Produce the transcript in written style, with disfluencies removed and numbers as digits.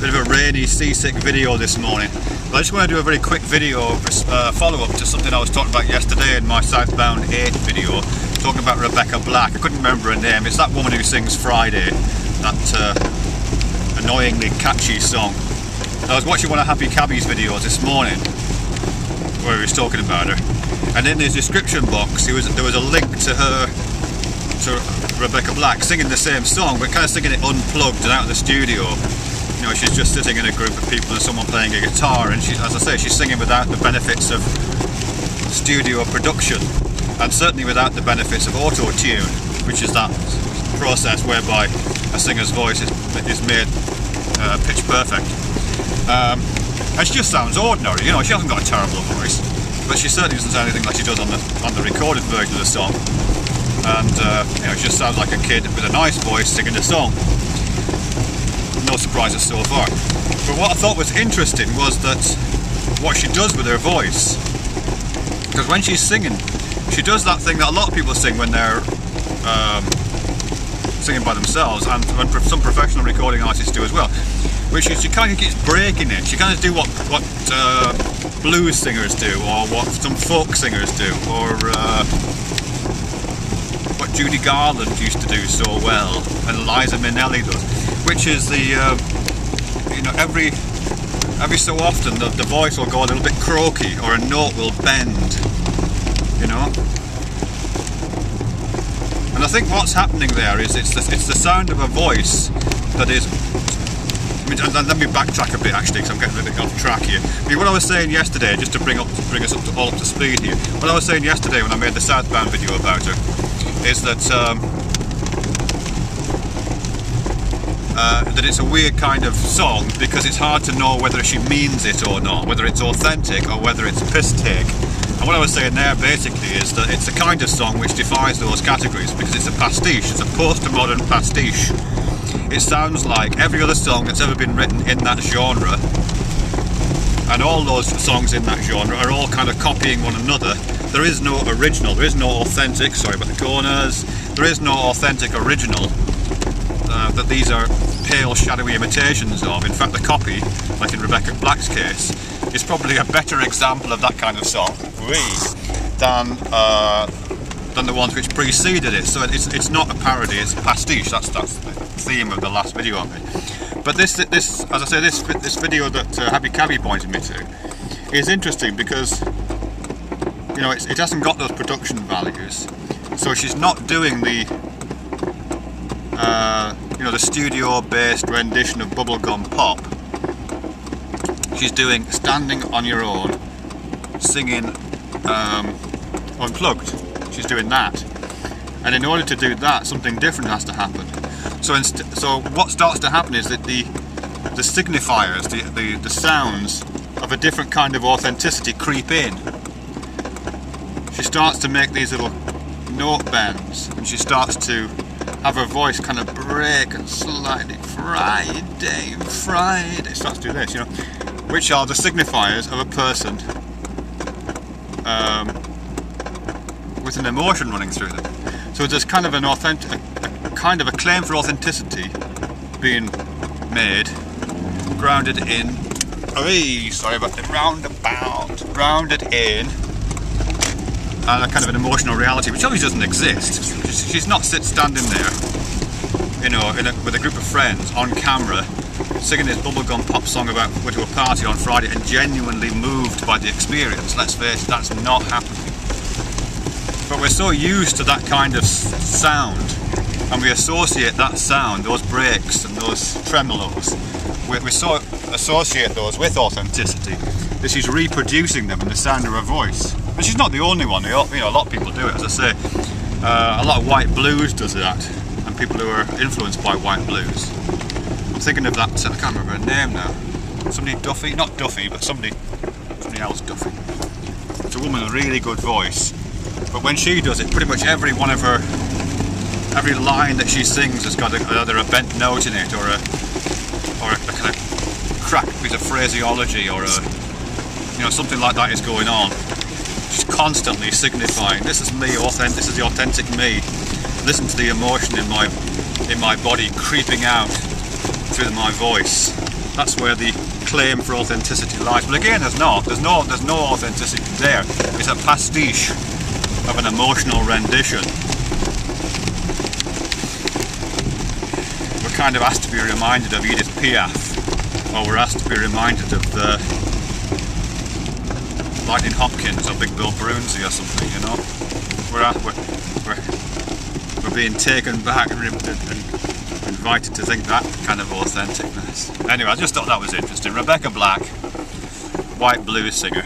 Bit of a rainy, seasick video this morning. But I just want to do a very quick video follow-up to something I was talking about yesterday in my Southbound 8 video, talking about Rebecca Black. I couldn't remember her name. It's that woman who sings Friday, that annoyingly catchy song. I was watching one of Happy Cabby's videos this morning where he was talking about her, and in his description box there was a link to her, to Rebecca Black singing the same song, but kind of singing it unplugged and out of the studio. You know, she's just sitting in a group of people and someone playing a guitar, and she, as I say, she's singing without the benefits of studio production, and certainly without the benefits of auto-tune, which is that process whereby a singer's voice is made pitch perfect. And she just sounds ordinary. You know, she hasn't got a terrible voice, but she certainly doesn't sound anything like she does on the recorded version of the song. And you know, she just sounds like a kid with a nice voice singing a song. No surprises so far. But what I thought was interesting was that what she does with her voice, because when she's singing, she does that thing that a lot of people sing when they're singing by themselves, and when some professional recording artists do as well, which is she kind of keeps breaking it. She kind of do what blues singers do, or what some folk singers do, or what Judy Garland used to do so well, and Liza Minnelli does, which is the you know, every so often the voice will go a little bit croaky, or a note will bend, you know. And I think what's happening there is it's the sound of a voice that is. I mean, let me backtrack a bit actually, because I'm getting a bit off track here. I mean, what I was saying yesterday, just to bring us all up to speed here, what I was saying yesterday when I made the Southbound video about her, is that that it's a weird kind of song, because it's hard to know whether she means it or not, whether it's authentic or whether it's piss take. And what I was saying there basically is that it's a kind of song which defies those categories, because it's a pastiche, it's a post-modern pastiche. It sounds like every other song that's ever been written in that genre, and all those songs in that genre are all kind of copying one another. There is no original, there is no authentic, sorry about the corners, there is no authentic original that these are pale, shadowy imitations of. In fact, the copy, like in Rebecca Black's case, is probably a better example of that kind of song than the ones which preceded it. So it's not a parody, it's a pastiche. That's the theme of the last video I made. But this, as I say, this video that Happy Cabby pointed me to is interesting because, you know, it hasn't got those production values. So she's not doing the you know, the studio-based rendition of bubblegum pop. She's doing standing on your own, singing unplugged. She's doing that, and in order to do that, something different has to happen. So what starts to happen is that the signifiers, the sounds of a different kind of authenticity creep in. She starts to make these little note bends, and she starts to have her voice kind of break and slightly Friday, starts to do this, you know, which are the signifiers of a person with an emotion running through them. So there's kind of kind of a claim for authenticity being made, grounded in, sorry about the roundabout, grounded in, and a kind of an emotional reality which obviously doesn't exist. She's not standing there, you know, with a group of friends on camera, singing this bubblegum pop song about going to a party on Friday and genuinely moved by the experience. Let's face it, that's not happening. But we're so used to that kind of sound, and we associate that sound, those breaks and those tremolos, we so associate those with authenticity that she's reproducing them in the sound of her voice. But she's not the only one. You know, a lot of people do it, as I say. A lot of white blues does that, and people who are influenced by white blues. I'm thinking of that, I can't remember her name now. Somebody Duffy, not Duffy, but somebody else Duffy. It's a woman with a really good voice, but when she does it, pretty much every line that she sings has got either a bent note in it, or a kind of cracked piece of phraseology, or you know, something like that is going on. She's constantly signifying, this is me, this is the authentic me. Listen to the emotion in my body creeping out through my voice. That's where the claim for authenticity lies. But again, there's no authenticity there. It's a pastiche of an emotional rendition. We're kind of asked to be reminded of Edith Piaf, or we're asked to be reminded of the Lightning Hopkins or Big Bill Broonzy or something, you know. We're being taken back and invited to think that kind of authenticness. Anyway, I just thought that was interesting. Rebecca Black, white blues singer.